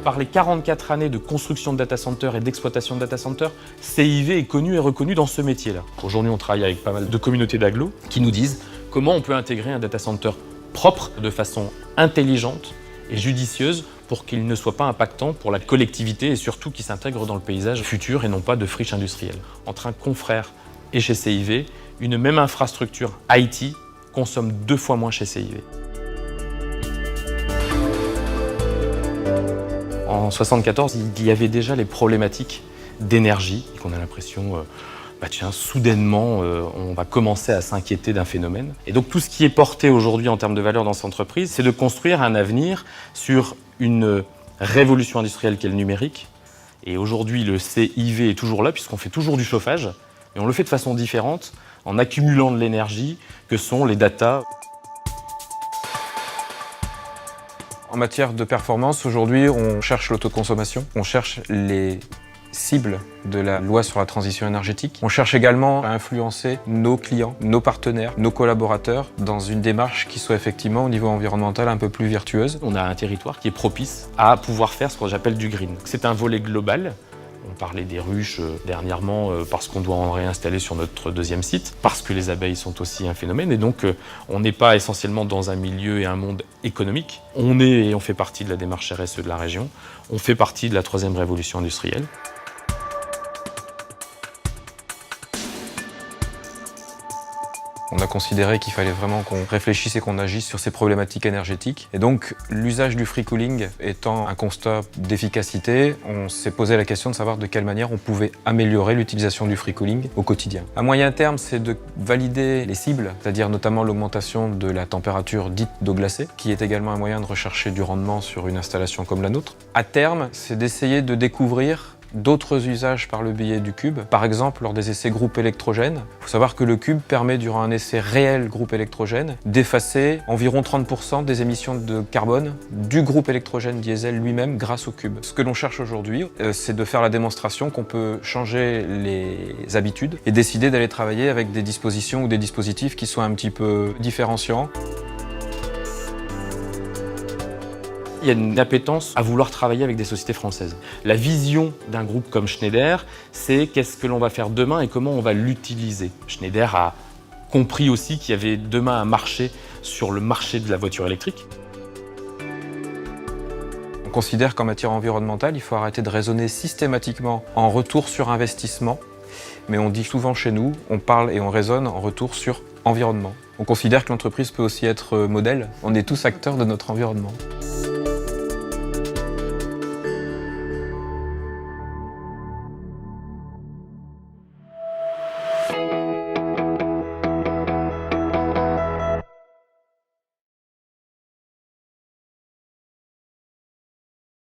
Par les 44 années de construction de data centers et d'exploitation de data centers, CIV est connu et reconnu dans ce métier-là. Aujourd'hui, on travaille avec pas mal de communautés d'agglos qui nous disent comment on peut intégrer un data center propre de façon intelligente et judicieuse pour qu'il ne soit pas impactant pour la collectivité et surtout qu'il s'intègre dans le paysage futur et non pas de friche industrielle. Entre un confrère et chez CIV, une même infrastructure IT consomme 2 fois moins chez CIV. En 1974, il y avait déjà les problématiques d'énergie, qu'on a l'impression, soudainement, on va commencer à s'inquiéter d'un phénomène. Et donc tout ce qui est porté aujourd'hui en termes de valeur dans cette entreprise, c'est de construire un avenir sur une révolution industrielle qu'est le numérique. Et aujourd'hui, le CIV est toujours là, puisqu'on fait toujours du chauffage, et on le fait de façon différente, en accumulant de l'énergie, que sont les data. En matière de performance, aujourd'hui, on cherche l'autoconsommation, on cherche les cibles de la loi sur la transition énergétique. On cherche également à influencer nos clients, nos partenaires, nos collaborateurs dans une démarche qui soit effectivement au niveau environnemental un peu plus vertueuse. On a un territoire qui est propice à pouvoir faire ce que j'appelle du green. C'est un volet global. On parlait des ruches dernièrement parce qu'on doit en réinstaller sur notre 2e site, parce que les abeilles sont aussi un phénomène. Et donc, on n'est pas essentiellement dans un milieu et un monde économique. On est et on fait partie de la démarche RSE de la région. On fait partie de la 3e révolution industrielle. On a considéré qu'il fallait vraiment qu'on réfléchisse et qu'on agisse sur ces problématiques énergétiques. Et donc, l'usage du free cooling étant un constat d'efficacité, on s'est posé la question de savoir de quelle manière on pouvait améliorer l'utilisation du free cooling au quotidien. À moyen terme, c'est de valider les cibles, c'est-à-dire notamment l'augmentation de la température dite d'eau glacée, qui est également un moyen de rechercher du rendement sur une installation comme la nôtre. À terme, c'est d'essayer de découvrir d'autres usages par le biais du cube, par exemple lors des essais groupe électrogène. Il faut savoir que le cube permet, durant un essai réel groupe électrogène, d'effacer environ 30% des émissions de carbone du groupe électrogène diesel lui-même grâce au cube. Ce que l'on cherche aujourd'hui, c'est de faire la démonstration qu'on peut changer les habitudes et décider d'aller travailler avec des dispositions ou des dispositifs qui soient un petit peu différenciants. Il y a une appétence à vouloir travailler avec des sociétés françaises. La vision d'un groupe comme Schneider, c'est qu'est-ce que l'on va faire demain et comment on va l'utiliser. Schneider a compris aussi qu'il y avait demain un marché sur le marché de la voiture électrique. On considère qu'en matière environnementale, il faut arrêter de raisonner systématiquement en retour sur investissement, mais on dit souvent chez nous, on parle et on raisonne en retour sur environnement. On considère que l'entreprise peut aussi être modèle, on est tous acteurs de notre environnement.